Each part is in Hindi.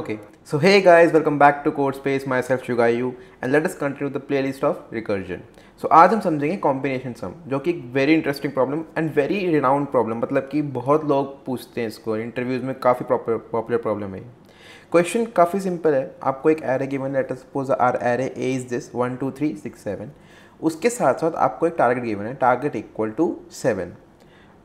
Okay, so hey guys, welcome back to Code Space. Myself Shugayu, and let us continue the playlist of recursion. So आज हम समझेंगे कॉम्बिनेशन सम, जो कि एक very interesting problem and very renowned problem, मतलब कि बहुत लोग पूछते हैं इसको इंटरव्यूज़ में, काफ़ी पॉपुलर प्रॉब्लम है। क्वेश्चन काफ़ी सिंपल है। आपको एक एरे गिवन है, let us suppose our array A is this 1 2 3 6 7। उसके साथ साथ आपको एक टारगेट गिवन है, टारगेट इक्वल टू 7।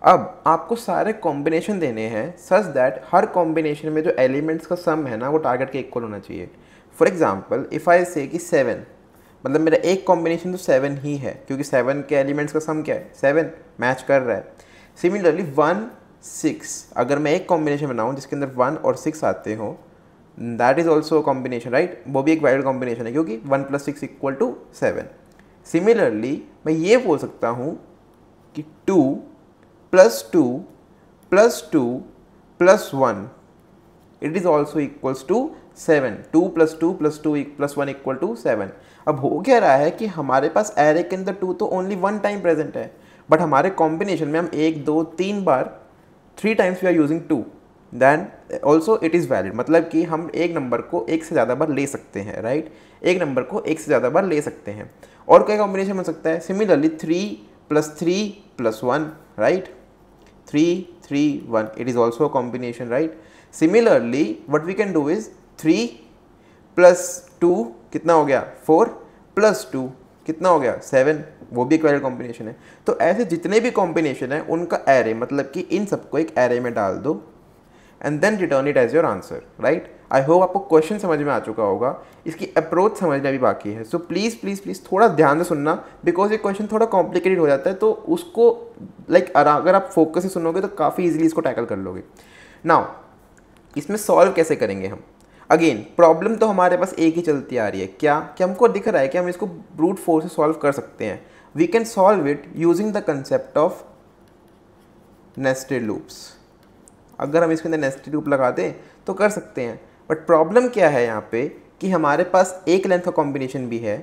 अब आपको सारे कॉम्बिनेशन देने हैं सच दैट हर कॉम्बिनेशन में जो एलिमेंट्स का सम है ना वो टारगेट के इक्वल होना चाहिए। फॉर एग्जांपल इफ़ आई से कि 7, मतलब मेरा एक कॉम्बिनेशन तो 7 ही है, क्योंकि 7 के एलिमेंट्स का सम क्या है, 7 मैच कर रहा है। सिमिलरली 1 6, अगर मैं एक कॉम्बिनेशन बनाऊँ जिसके अंदर 1 और 6 आते हों, that is also combination, right. वो भी एक वैलिड कॉम्बिनेशन है क्योंकि 1 + 6 = 7। सिमिलरली मैं ये बोल सकता हूँ कि 2 + 2 + 2 + 1 it is also equals to 7। 2 + 2 + 2 + 1 = 7। अब हो क्या रहा है कि हमारे पास एरे के अंदर 2 तो ओनली 1 टाइम प्रेजेंट है, बट हमारे कॉम्बिनेशन में हम 1 2 3 बार 3 times we are using 2, then also it is valid. मतलब कि हम एक नंबर को एक से ज़्यादा बार ले सकते हैं, राइट। एक नंबर को एक से ज़्यादा बार ले सकते हैं। और क्या कॉम्बिनेशन बन सकता है, similarly 3 + 3 + 1, right. 3 3 1, it is also a combination, right? Similarly what we can do is 3 + 2 कितना हो गया, 4 + 2 कितना हो गया, 7, वो भी एक वैलिड कॉम्बिनेशन है। तो ऐसे जितने भी कॉम्बिनेशन है उनका एरे, मतलब कि इन सबको एक एरे में डाल दो and then return it as your answer, right. I hope आपको क्वेश्चन समझ में आ चुका होगा, इसकी अप्रोच समझना भी बाकी है। सो प्लीज़ प्लीज़ प्लीज़ थोड़ा ध्यान से सुनना, बिकॉज ये क्वेश्चन थोड़ा कॉम्प्लिकेटेड हो जाता है, तो उसको अगर आप फोकस से सुनोगे तो काफ़ी इजीली इसको टैकल कर लोगे। नाउ इसमें सॉल्व कैसे करेंगे हम, अगेन प्रॉब्लम तो हमारे पास एक ही चलती आ रही है, क्या कि हमको दिख रहा है कि हम इसको ब्रूट फोर्स से सॉल्व कर सकते हैं। We can solve it using the concept of nested loops. अगर हम इसके अंदर नेस्टेड लूप लगा दें तो कर सकते हैं, बट प्रॉब्लम क्या है यहाँ पे कि हमारे पास एक लेंथ का कॉम्बिनेशन भी है,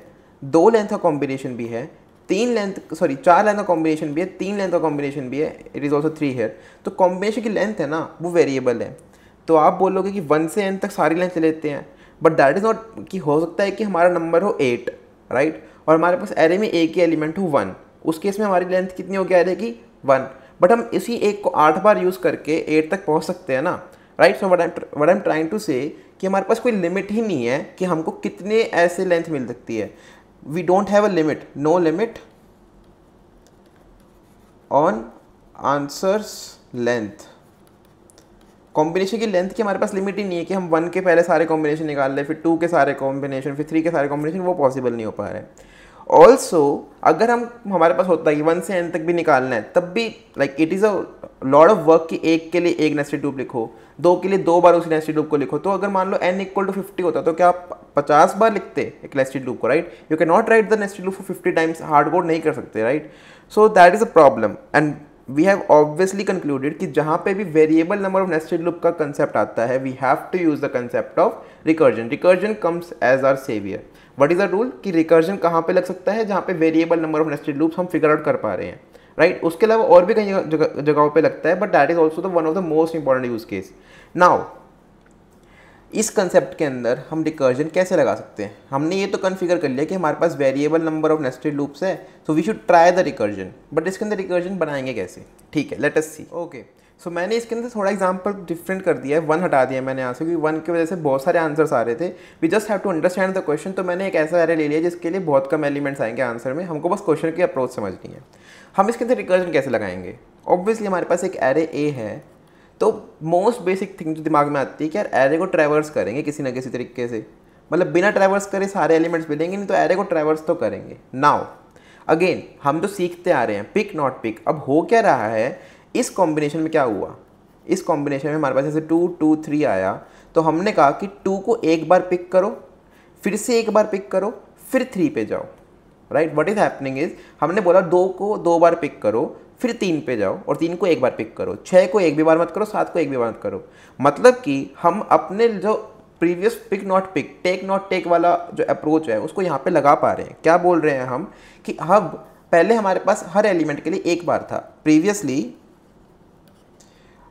2 लेंथ का कॉम्बिनेशन भी है, 4 लेंथ का कॉम्बिनेशन भी है, 3 लेंथ का कॉम्बिनेशन भी है, इट इज़ ऑल्सो 3 हेयर। तो कॉम्बिनेशन की लेंथ है ना वो वेरिएबल है। तो आप बोलोगे कि 1 से n तक सारी लेंथ ले लेते हैं, बट दैट इज़ नॉट कि हो सकता है कि हमारा नंबर हो 8, राइट, और हमारे पास एरे में एक ही एलिमेंट हो 1। उस केस में हमारी लेंथ कितनी होगी एरे की, 1। बट हम इसी एक को 8 बार यूज़ करके 8 तक पहुँच सकते हैं ना, right. So what I am trying to say कि हमारे पास कोई लिमिट ही नहीं है कि हमको कितने ऐसे लेंथ मिल सकती है। We don't have a limit, no limit on answers length. Combination की लेंथ की हमारे पास लिमिट ही नहीं है कि हम 1 के पहले सारे कॉम्बिनेशन निकाल लें, फिर 2 के सारे कॉम्बिनेशन, फिर 3 के सारे कॉम्बिनेशन, वो पॉसिबल नहीं हो पा रहा है। ऑल्सो अगर हमारे पास होता है कि 1 से n तक भी निकालना है, तब भी it is a lot of work कि एक के लिए एक नेस्टेड लूप लिखो, 2 के लिए 2 बार उसी नेस्टेड लूप को लिखो। तो अगर मान लो n = 50 होता तो क्या आप 50 बार लिखते एक नेस्टेड लूप को, right. You can not write the nested loop for 50 times, hard code नहीं कर सकते, right. So that is a problem and we have obviously concluded कि जहाँ पे भी variable number of nested loop का कंसेप्ट आता है, we have to use the concept of recursion. Recursion comes as our saviour. What is the rule कि रिकर्जन कहाँ पे लग सकता है, जहाँ पे variable number of nested loops हम फिगर आउट कर पा रहे हैं, राइट। उसके अलावा और भी कई जगहों पे लगता है, but that is also the one of the most important use case. Now इस कंसेप्ट के अंदर हम रिकर्जन कैसे लगा सकते हैं, हमने ये तो कन्फिगर कर लिया कि हमारे पास variable number of nested loops है, so we should try the recursion. But इसके अंदर रिकर्जन बनाएंगे कैसे, ठीक है, लेट अस सी। ओके, सो मैंने इसके अंदर थोड़ा एग्जांपल डिफरेंट कर दिया है, 1 हटा दिया मैंने यहाँ से, क्योंकि 1 की वजह से बहुत सारे आंसर्स आ रहे थे। We just have to understand the question. तो मैंने एक ऐसा एरे ले लिया जिसके लिए बहुत कम एलिमेंट्स आएंगे आंसर में, हमको बस क्वेश्चन की अप्रोच समझनी है। हम इसके अंदर रिकर्जन कैसे लगाएंगे, ऑब्वियसली हमारे पास एक एरे ए है, तो मोस्ट बेसिक थिंग जो दिमाग में आती है कि यार एरे को ट्रैवर्स करेंगे किसी ना किसी तरीके से, मतलब बिना ट्रैवर्स करे सारे एलिमेंट्स मिलेंगे नहीं, तो एरे को ट्रैवर्स तो करेंगे। नाउ अगेन हम तो सीखते आ रहे हैं पिक नॉट पिक। अब हो क्या रहा है, इस कॉम्बिनेशन में क्या हुआ, इस कॉम्बिनेशन में हमारे पास जैसे 2 2 3 आया, तो हमने कहा कि 2 को एक बार पिक करो, फिर से एक बार पिक करो, फिर 3 पे जाओ, right. What is happening is हमने बोला 2 को 2 बार पिक करो, फिर 3 पे जाओ, और 3 को एक बार पिक करो, 6 को एक भी बार मत करो, 7 को एक भी बार मत करो। मतलब कि हम अपने जो previous pick not pick, take not take वाला जो अप्रोच है उसको यहाँ पे लगा पा रहे हैं। क्या बोल रहे हैं हम कि अब पहले हमारे पास हर एलिमेंट के लिए एक बार था, previously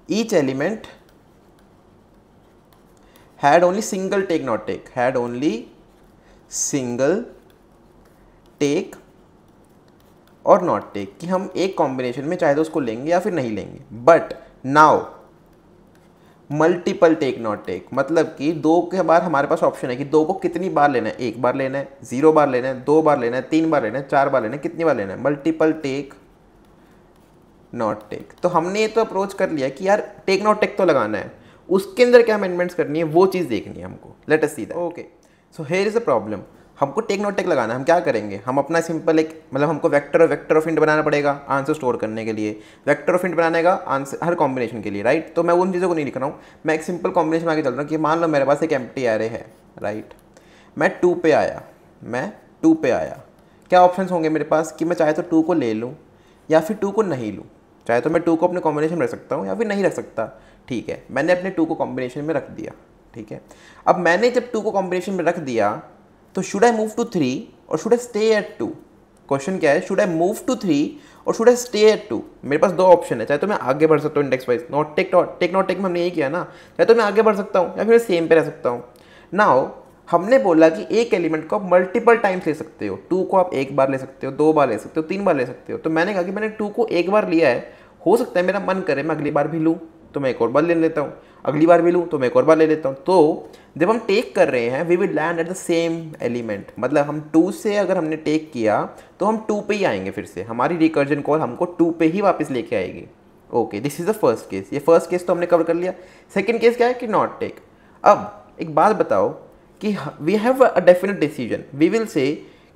each element had only single take not take, had only single take और नॉट टेक, कि हम एक कॉम्बिनेशन में चाहे तो उसको लेंगे या फिर नहीं लेंगे। But now multiple take not take, मतलब कि दो के बाद हमारे पास ऑप्शन है कि दो को कितनी बार लेना है, एक बार लेना है, 0 बार लेना है, 2 बार लेना है, 3 बार लेना है, 4 बार लेना है, कितनी बार लेना है, मल्टीपल टेक नॉट टेक। तो हमने ये तो अप्रोच कर लिया कि यार टेक नॉट टेक तो लगाना है, उसके अंदर क्या अमेंडमेंट्स करनी है वो चीज़ देखनी है हमको। Late us see that. Okay, so here is a problem. हमको टेक नॉट टेक लगाना है, हम क्या करेंगे, हम अपना सिंपल एक मतलब हमको वेक्टर ऑफ इंट बनाना पड़ेगा आंसर स्टोर करने के लिए, वेक्टर ऑफ इंट बनाने का आंसर हर कॉम्बिनेशन के लिए, राइट। तो मैं उन चीज़ों को नहीं लिख रहा हूँ, मैं एक सिंपल कॉम्बिनेशन आगे चल रहा हूँ कि मान लो मेरे पास एक एम्प्टी एरे है, राइट। मैं 2 पे आया, क्या ऑप्शंस होंगे मेरे पास कि मैं चाहे तो 2 को ले लूँ या फिर 2 को नहीं लूँ, चाहे तो मैं 2 को अपने कॉम्बिनेशन में रख सकता हूँ या फिर नहीं रख सकता। ठीक है, मैंने अपने 2 को कॉम्बिनेशन में रख दिया। ठीक है, अब मैंने जब 2 को कॉम्बिनेशन में रख दिया तो शुड आई मूव टू 3 और should I stay at 2। Question क्या है, शुड आई मूव टू 3 और शुड आई स्टे एट 2। मेरे पास दो ऑप्शन है, चाहे तो मैं आगे बढ़ सकता हूँ index wise, not take not take में हमने यही किया ना, चाहे तो मैं आगे बढ़ सकता हूँ या फिर सेम पे रह सकता हूँ। नाउ हमने बोला कि एक एलिमेंट को आप मल्टीपल टाइम्स ले सकते हो, 2 को आप एक बार ले सकते हो, 2 बार ले सकते हो, 3 बार ले सकते हो। तो मैंने कहा कि मैंने 2 को एक बार लिया है, हो सकता है मेरा मन करे मैं अगली बार भी लूँ तो मैं एक और बार ले लेता हूँ, अगली बार भी लूँ तो मैं एक और बार ले लेता हूँ। तो जब हम टेक कर रहे हैं we will land at the same element, मतलब हम 2 से अगर हमने टेक किया तो हम 2 पे ही आएंगे, फिर से हमारी रिकर्जन कॉल हमको 2 पे ही वापस लेके आएगी। Okay, this is the first case. ये फर्स्ट केस तो हमने कवर कर लिया। सेकेंड केस क्या है कि नॉट टेक। अब एक बात बताओ कि we have a definite decision, we will say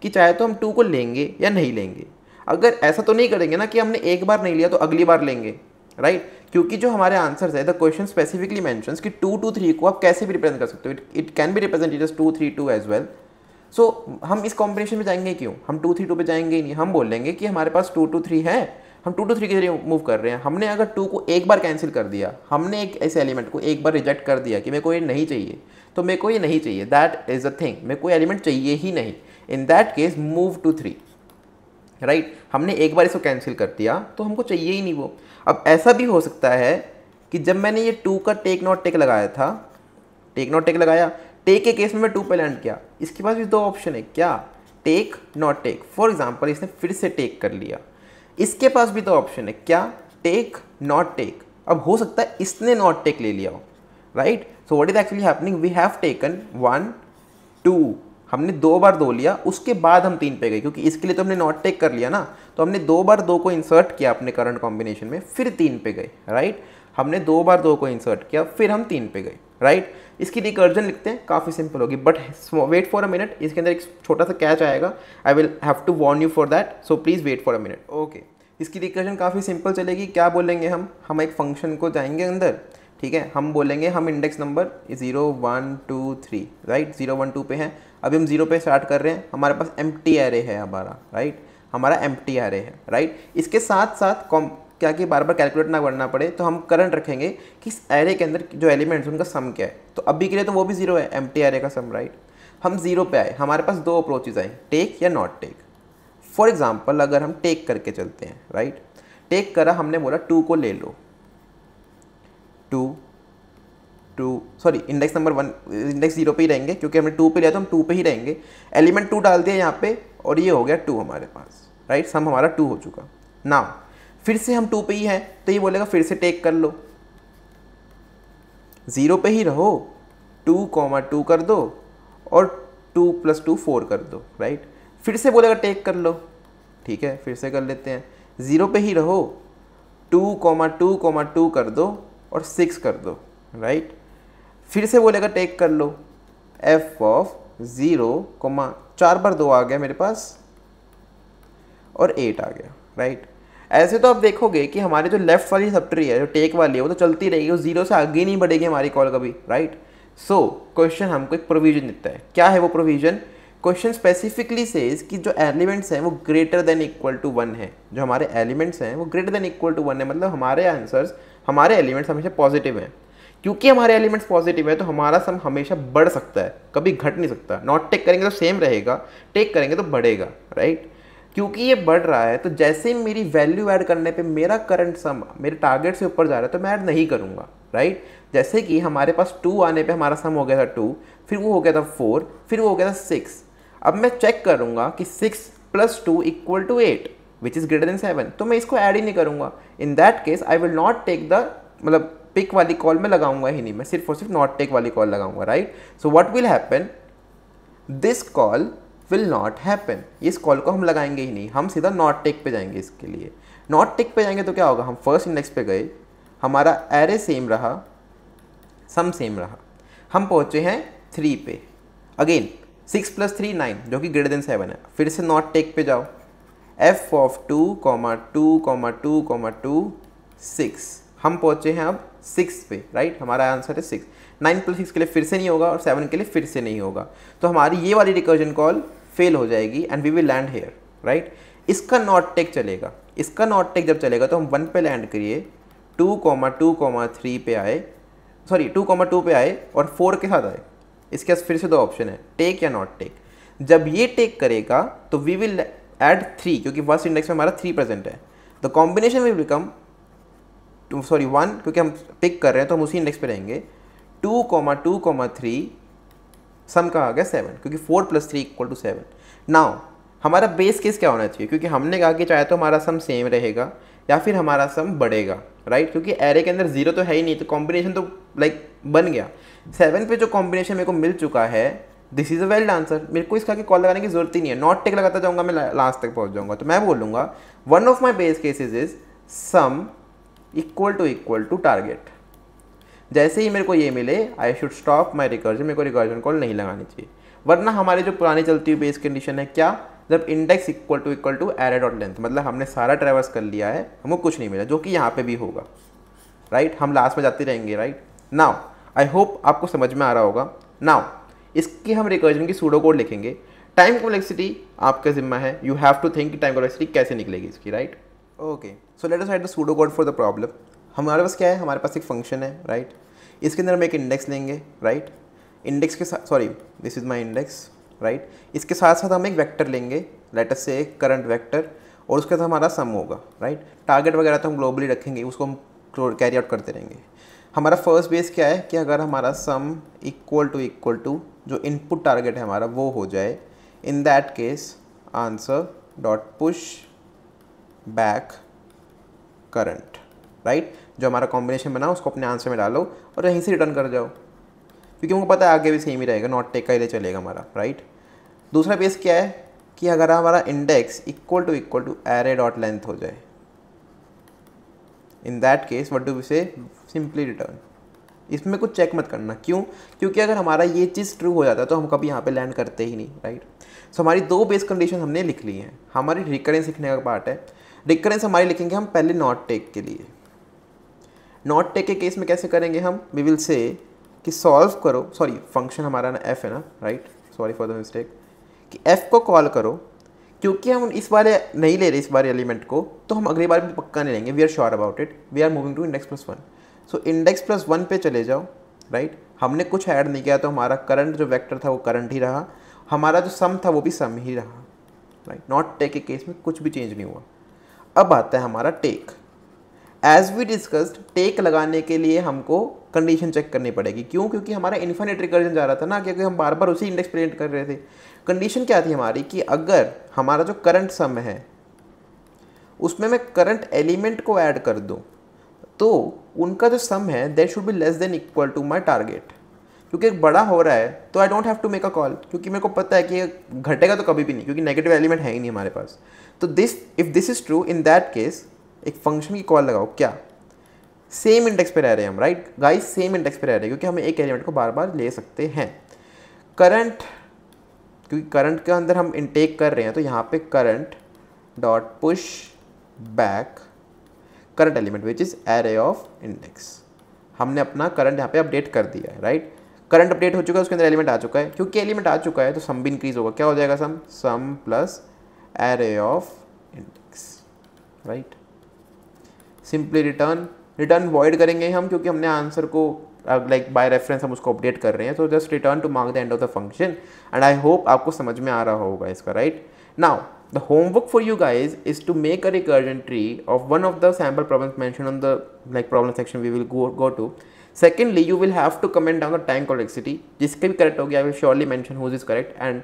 कि चाहे तो हम 2 को लेंगे या नहीं लेंगे। अगर ऐसा तो नहीं करेंगे ना कि हमने एक बार नहीं लिया तो अगली बार लेंगे, राइट क्योंकि जो हमारे आंसर्स है द क्वेश्चन स्पेसिफिकली मेंशंस कि 2 2 3 को आप कैसे भी रिप्रेजेंट कर सकते हो, it can be represented as 2 3 2 as well. So हम इस कॉम्बिनेशन में जाएंगे क्यों, हम 2 3 2 पे जाएंगे ही नहीं, हम बोलेंगे कि हमारे पास 2 2 3 है, हम 2 2 3 के जरिए मूव कर रहे हैं। हमने अगर 2 को एक बार कैंसिल कर दिया, हमने एक ऐसे एलिमेंट को एक बार रिजेक्ट कर दिया कि मेरे को ये नहीं चाहिए, तो मेरे को ये नहीं चाहिए, दैट इज अ थिंग, मेरे को एलिमेंट चाहिए ही नहीं, in that case move to 3, right हमने एक बार इसको कैंसिल कर दिया तो हमको चाहिए ही नहीं वो। अब ऐसा भी हो सकता है कि जब मैंने ये 2 का टेक नॉट टेक लगाया था, टेक नॉट टेक लगाया, टेक के केस में मैं 2 पे लैंड किया, इसके पास भी दो ऑप्शन है, क्या take not take. For example इसने फिर से टेक कर लिया, इसके पास भी दो ऑप्शन है, क्या टेक नॉट टेक। अब हो सकता है इसने नॉट टेक ले लिया हो, right. So what is actually happening, we have taken 1 2, हमने 2 बार 2 लिया, उसके बाद हम 3 पे गए, क्योंकि इसके लिए तो हमने नॉट टेक कर लिया ना, तो हमने 2 बार 2 को इंसर्ट किया अपने करंट कॉम्बिनेशन में, फिर 3 पे गए, राइट हमने 2 बार 2 को इंसर्ट किया फिर हम 3 पे गए, राइट। इसकी रिकर्जन लिखते हैं, काफ़ी सिंपल होगी, but wait for a minute, इसके अंदर एक छोटा सा कैच आएगा, I will have to warn you for that, so please wait for a minute. Okay, इसकी रिकर्जन काफ़ी सिंपल चलेगी। क्या बोलेंगे हम एक फंक्शन को जाएंगे अंदर, ठीक है, हम बोलेंगे हम इंडेक्स नंबर 0 1 2 3, राइट 0 1 2 पे हैं, अभी हम 0 पे स्टार्ट कर रहे हैं, हमारे पास एम्प्टी एरे है हमारा, राइट हमारा एम्प्टी एरे है, राइट। इसके साथ साथ क्या कि बार बार कैलकुलेट ना करना पड़े, तो हम करंट रखेंगे कि इस एरे के अंदर जो एलिमेंट्स उनका सम क्या है, तो अभी के लिए तो वो भी 0 है, एम्प्टी एरे का सम, राइट। हम 0 पे आए, हमारे पास दो अप्रोचेज आए, टेक या नॉट टेक। फॉर एग्जाम्पल अगर हम टेक करके चलते हैं, राइट टेक करा, हमने बोला 2 को ले लो, 2 सॉरी इंडेक्स नंबर 1 इंडेक्स 0 पे ही रहेंगे, क्योंकि हमने 2 पे लिया तो हम 2 पे ही रहेंगे, एलिमेंट 2 डाल दिया यहाँ पे और ये हो गया 2 हमारे पास, राइट सम हमारा 2 हो चुका। नाउ फिर से हम 2 पे ही हैं, तो ये बोलेगा फिर से टेक कर लो, 0 पे ही रहो, 2 कर दो और 2 + 2 4 कर दो, राइट। फिर से बोलेगा टेक कर लो, ठीक है फिर से कर लेते हैं, 0 पे ही रहो, 2 कर दो और 6 कर दो, राइट। फिर से बोलेगा टेक कर लो, f ऑफ 0, 4 बार 2 आ गया मेरे पास और 8 आ गया, राइट। ऐसे तो आप देखोगे कि हमारी जो लेफ्ट वाली सब ट्री है, जो टेक वाली है, वो तो चलती रहेगी, वो 0 से आगे नहीं बढ़ेगी हमारी कॉल कभी, राइट। सो क्वेश्चन हमको एक प्रोविजन देता है, क्या है वो प्रोविजन, क्वेश्चन स्पेसिफिकली सेज कि जो एलिमेंट्स हैं वो ग्रेटर देन इक्वल टू 1 है, जो हमारे एलिमेंट्स हैं वो ग्रेटर देन इक्वल टू 1 है, मतलब हमारे आंसर्स, हमारे एलिमेंट्स हमेशा पॉजिटिव हैं। क्योंकि हमारे एलिमेंट्स पॉजिटिव है तो हमारा सम हमेशा बढ़ सकता है, कभी घट नहीं सकता। नॉट टेक करेंगे तो सेम रहेगा, टेक करेंगे तो बढ़ेगा, राइट। क्योंकि ये बढ़ रहा है तो जैसे ही मेरी वैल्यू ऐड करने पे मेरा करंट सम मेरे टारगेट से ऊपर जा रहा है तो मैं ऐड नहीं करूँगा, राइट। जैसे कि हमारे पास 2 आने पे हमारा सम हो गया था 2, फिर वो हो गया था 4, फिर वो हो गया था 6। अब मैं चेक करूँगा कि 6 + 2 = 8 विच इज़ ग्रेटर देन 7, तो मैं इसको ऐड ही नहीं करूँगा। In that case I will not take the मतलब पिक वाली कॉल में लगाऊंगा ही नहीं, मैं सिर्फ और सिर्फ नॉट टेक वाली कॉल लगाऊंगा, right. So what will happen, this call will not happen, इस कॉल को हम लगाएंगे ही नहीं, हम सीधा नॉट टेक पे जाएंगे। इसके लिए नॉट टेक पे जाएंगे तो क्या होगा, हम फर्स्ट इंडेक्स पे गए, हमारा एरे सेम रहा, सम सेम रहा, हम पहुंचे हैं 3 पे। अगेन 6 + 3 9 जो कि ग्रेटर देन 7 है, फिर से नॉट टेक पे जाओ, f of 2, 2, 2, 2 6, हम पहुंचे हैं अब 6 पे, राइट। हमारा आंसर है 6। 9 + 6 के लिए फिर से नहीं होगा और 7 के लिए फिर से नहीं होगा, तो हमारी ये वाली रिकर्जन कॉल फेल हो जाएगी and we will land here, right. इसका नॉट टेक चलेगा, इसका नॉट टेक जब चलेगा तो हम 1 पे लैंड करिए, 2, 2, 3 पे आए, सॉरी 2, 2 पे आए और 4 के साथ आए। इसके पास फिर से 2 ऑप्शन है, टेक या नॉट टेक। जब ये टेक करेगा तो वी विल ऐड 3, क्योंकि फर्स्ट इंडेक्स में हमारा 3 प्रेजेंट है, द कॉम्बिनेशन विल बिकम 1, क्योंकि हम पिक कर रहे हैं तो हम उसी इंडेक्स पे रहेंगे। 2, 2, 3 सम का आ गया 7, क्योंकि 4 + 3 = 7। नाउ हमारा बेस केस क्या होना चाहिए, क्योंकि हमने कहा कि चाहे तो हमारा सम सेम रहेगा या फिर हमारा सम बढ़ेगा, राइट। क्योंकि एरे के अंदर 0 तो है ही नहीं, तो कॉम्बिनेशन तो लाइक बन गया। 7 पे जो कॉम्बिनेशन मेरे को मिल चुका है, this is a weld answer, मेरे को इसका कॉल लगाने की जरूरत ही नहीं है, नॉट टेक लगाता जाऊंगा मैं लास्ट तक पहुंच जाऊंगा। तो मैं बोलूँगा one of my base cases is sum equal to target. जैसे ही मेरे को ये मिले I should stop my recursion, मेरे को रिकर्जन कॉल नहीं लगानी चाहिए। वरना हमारी जो पुरानी चलती हुई बेस कंडीशन है क्या, जब index equal to array dot length, मतलब हमने सारा ट्रैवर्स कर लिया है, हमको कुछ नहीं मिला, जो कि यहाँ पे भी होगा, राइट। हम लास्ट में जाते रहेंगे, राइट। नाउ आई होप आपको समझ में आ रहा होगा। नाउ इसकी हम रिकर्जन की सूडो कोड लिखेंगे। टाइम कॉम्प्लेक्सिटी आपका जिम्मा है, यू हैव टू थिंक कि टाइम कॉम्प्लेक्सिटी कैसे निकलेगी इसकी, right. Okay, so let us right the pseudo code for the problem. हमारे पास क्या है, हमारे पास एक फंक्शन है, राइट। इसके अंदर हम एक इंडेक्स लेंगे, राइट। इंडेक्स के साथ, sorry this is my index, right. इसके साथ साथ हम एक वेक्टर लेंगे, लेट अस से करंट वेक्टर, और उसके साथ हमारा सम होगा, राइट। टारगेट वगैरह तो हम ग्लोबली रखेंगे, उसको हम कैरी आउट करते रहेंगे। हमारा फर्स्ट बेस क्या है कि अगर हमारा सम इक्वल टू जो इनपुट टारगेट है हमारा वो हो जाए, in that case answer dot push back current, right. जो हमारा कॉम्बिनेशन बना उसको अपने आंसर में डालो और यहीं से रिटर्न कर जाओ, क्योंकि उनको पता है आगे भी सेम ही रहेगा, नॉट टेक का ही चलेगा हमारा, राइट। दूसरा बेस क्या है कि अगर हमारा index equal to array dot length हो जाए, in that case what do we say, simply return. इसमें कुछ चेक मत करना, क्यों, क्योंकि अगर हमारा ये चीज़ ट्रू हो जाता है तो हम कभी यहाँ पे लैंड करते ही नहीं, राइट। सो हमारी 2 बेस कंडीशन हमने लिख ली हैं। हमारी रिकरेंस लिखने का पार्ट है। रिकरेंस हमारी लिखेंगे हम पहले नॉट टेक के लिए। नॉट टेक के केस में कैसे करेंगे हम, वी विल से कि सॉल्व करो, सॉरी फंक्शन हमारा ना एफ है ना, right, sorry for the mistake, कि एफ को कॉल करो। क्योंकि हम इस बार नहीं ले रहे इस बार एलिमेंट को, तो हम अगली बार भी पक्का नहीं लेंगे, we are sure about it, we are moving to index +1। सो इंडेक्स +1 पे चले जाओ, राइट। हमने कुछ ऐड नहीं किया तो हमारा करंट जो वेक्टर था वो करंट ही रहा, हमारा जो सम था वो भी सम ही रहा, राइट। नॉट टेक के केस में कुछ भी चेंज नहीं हुआ। अब आता है हमारा take. As we discussed, take लगाने के लिए हमको कंडीशन चेक करनी पड़ेगी। क्यों, क्योंकि हमारा इन्फिनिट रिकर्जन जा रहा था ना, क्योंकि हम बार बार उसी इंडेक्स प्रिंट कर रहे थे। कंडीशन क्या थी हमारी कि अगर हमारा जो करंट सम है उसमें मैं करंट एलिमेंट को ऐड कर दूं तो उनका जो सम है that should be less than equal to my target. क्योंकि एक बड़ा हो रहा है तो I don't have to make a call, क्योंकि मेरे को पता है कि ये घटेगा तो कभी भी नहीं, क्योंकि नेगेटिव एलिमेंट है ही नहीं हमारे पास। तो this, if this is true, in that case एक फंक्शन की कॉल लगाओ, क्या सेम इंडेक्स पे रह रहे हैं हम, राइट गाइस, सेम इंडेक्स पे रह रहे हैं, क्योंकि हम एक एलिमेंट को बार बार ले सकते हैं। करंट, क्योंकि करंट के अंदर हम इनटेक कर रहे हैं, तो यहाँ पे current dot push back current element which is array of index. हमने अपना करंट यहाँ पे अपडेट कर दिया है, राइट। करंट अपडेट हो चुका है, उसके अंदर एलिमेंट आ चुका है। क्योंकि एलिमेंट आ चुका है तो सम भी इंक्रीज होगा। क्या हो जाएगा, sum plus array of index, right. Simply return void करेंगे हम, क्योंकि हमने आंसर को लाइक बाय रेफरेंस हम उसको अपडेट कर रहे हैं। तो just return to mark the end of the function, and I hope आपको समझ में आ रहा होगा इसका, right. Now The homework for you guys is to make a recursion tree of one of the sample problems mentioned on the problem section we will go to. Secondly, you will have to comment down the time complexity. जिसके भी correct होगी I will surely mention who is correct, and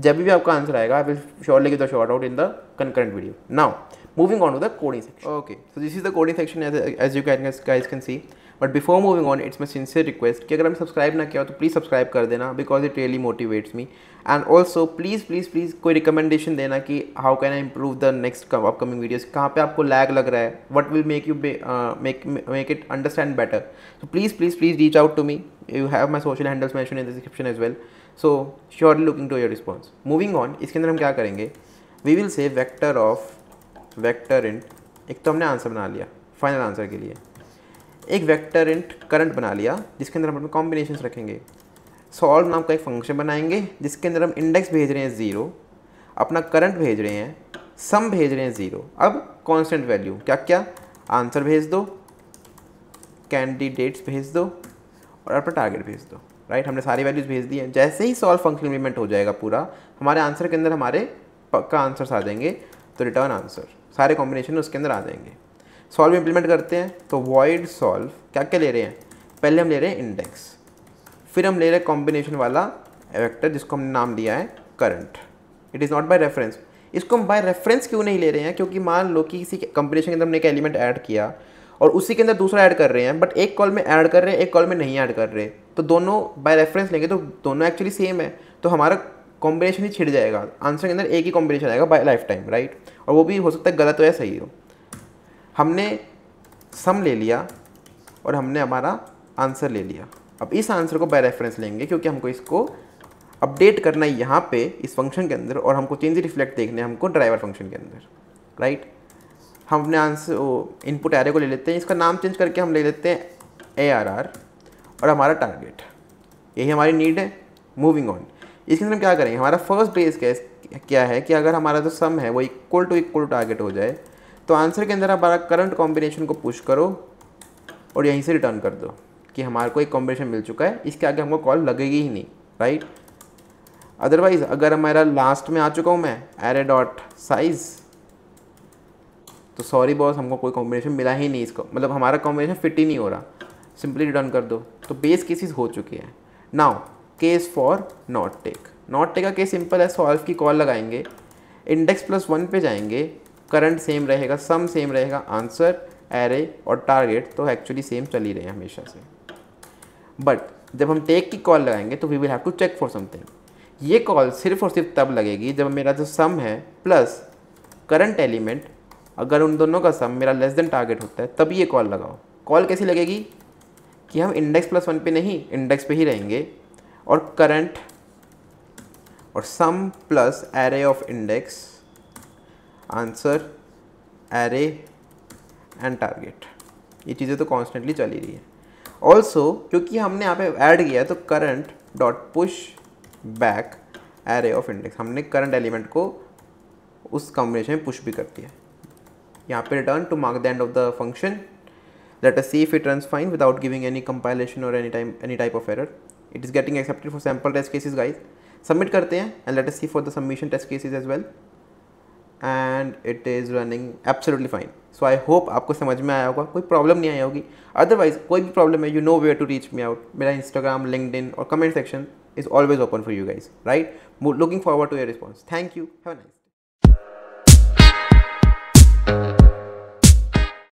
जब भी आपका आंसर आएगा I will surely give the shout out in the concurrent video. Now moving on to the coding section. Okay, so this is the coding section as you guys can see. But before moving on it's my sincere request कि अगर हमने सब्सक्राइब ना किया हो तो प्लीज़ सब्सक्राइब कर देना, because it really motivates me. And also please कोई रिकमेंडेशन देना कि how can I improve the next upcoming videos, कहाँ पे आपको लैग लग रहा है, what will make you make it understand better. So please reach out to me. You have my social handles mention in the description as well. So surely looking to your response. Moving on, इसके अंदर हम क्या करेंगे, वी विल से वेक्टर इंट. एक तो हमने आंसर बना लिया फाइनल आंसर के लिए. एक वेक्टर इंट करंट बना लिया जिसके अंदर हम अपने कॉम्बिनेशंस रखेंगे. सॉल्व नाम का एक फंक्शन बनाएंगे जिसके अंदर हम इंडेक्स भेज रहे हैं 0, अपना करंट भेज रहे हैं, सम भेज रहे हैं 0. अब कांस्टेंट वैल्यू क्या क्या, आंसर भेज दो, कैंडिडेट्स भेज दो और अपना टारगेट भेज दो. राइट, हमने सारी वैल्यूज़ भेज दी हैं. जैसे ही सॉल्व फंक्शन इम्प्लीमेंट हो जाएगा पूरा, हमारे आंसर के अंदर हमारे पक्का आंसर्स आ जाएंगे. तो रिटर्न आंसर सारे कॉम्बिनेशन उसके अंदर आ जाएंगे. सॉल्व इम्प्लीमेंट करते हैं तो वॉइड सॉल्व क्या क्या ले रहे हैं, पहले हम ले रहे हैं इंडेक्स, फिर हम ले रहे हैं कॉम्बिनेशन वाला वेक्टर जिसको हमने नाम दिया है current. It is not by reference. इसको हम बाय रेफरेंस क्यों नहीं ले रहे हैं, क्योंकि मान लो कि किसी कॉम्बिनेशन के अंदर हमने एक एलिमेंट ऐड किया और उसी के अंदर दूसरा ऐड कर रहे हैं, बट एक कॉल में ऐड कर रहे हैं एक कॉल में नहीं ऐड कर रहे, तो दोनों बाय रेफरेंस लेंगे तो दोनों एक्चुअली सेम है, तो हमारा कॉम्बिनेशन ही छिड़ जाएगा. आंसर के अंदर एक ही कॉम्बिनेशन आएगा बाय लाइफ टाइम. राइट, और वो भी हो सकता है गलत हो या सही हो. हमने सम ले लिया और हमने हमारा आंसर ले लिया. अब इस आंसर को बाय रेफरेंस लेंगे क्योंकि हमको इसको अपडेट करना है यहाँ पे इस फंक्शन के अंदर, और हमको चेंज रिफ्लेक्ट देखने हैं हमको ड्राइवर फंक्शन के अंदर. राइट, हम अपने आंसर इनपुट एरे को ले लेते हैं, इसका नाम चेंज करके हम ले लेते हैं ARR और हमारा टारगेट. यही हमारी नीड है. मूविंग ऑन, इसके अंदर हम क्या करेंगे, हमारा फर्स्ट बेस केस क्या है कि अगर हमारा जो सम है वो इक्वल टू टारगेट हो जाए तो आंसर के अंदर हमारा करंट कॉम्बिनेशन को पुश करो और यहीं से रिटर्न कर दो कि हमारे को एक कॉम्बिनेशन मिल चुका है, इसके आगे हमको कॉल लगेगी ही नहीं. राइट, अदरवाइज अगर हमारा लास्ट में आ चुका हूँ मैं एरे डॉट साइज, तो सॉरी बॉस हमको कोई कॉम्बिनेशन मिला ही नहीं, इसको मतलब हमारा कॉम्बिनेशन फिट ही नहीं हो रहा, सिंपली रिटर्न कर दो. तो बेस केसेस हो चुके हैं. Now case for not take. Not take का केस सिंपल है, सॉल्व की कॉल लगाएंगे, इंडेक्स +1 पे जाएंगे, करंट सेम रहेगा, सम सेम रहेगा, आंसर एरे और टारगेट तो एक्चुअली सेम चल ही रहे हैं हमेशा से. बट जब हम टेक की कॉल लगाएंगे तो we will have to check for something. ये कॉल सिर्फ और सिर्फ तब लगेगी जब मेरा जो सम है प्लस करंट एलिमेंट, अगर उन दोनों का सम मेरा लेस देन टारगेट होता है तभी ये कॉल लगाओ. कॉल कैसी लगेगी कि हम इंडेक्स +1 पे नहीं, इंडेक्स पे ही रहेंगे और करंट और sum plus array of index, answer array and target, ये चीज़ें तो कॉन्स्टेंटली चल ही रही है. ऑल्सो क्योंकि हमने यहाँ पे ऐड किया है तो current dot push back array of index, हमने करंट एलिमेंट को उस कॉम्बिनेशन में पुश भी कर दिया. यहाँ पे return to mark the end of the function. Let us see if it runs fine without giving any compilation और any type of error. It is getting accepted for sample test cases guys. Submit करते हैं and let us see for the submission test cases as well. and it is running absolutely fine. So I hope आपको समझ में आया होगा, कोई प्रॉब्लम नहीं आई होगी. अदरवाइज कोई भी प्रॉब्लम है, you know where to reach me out. मेरा Instagram, LinkedIn और comment section is always open for you guys, right? Looking forward to your response. Thank you. Have a nice day.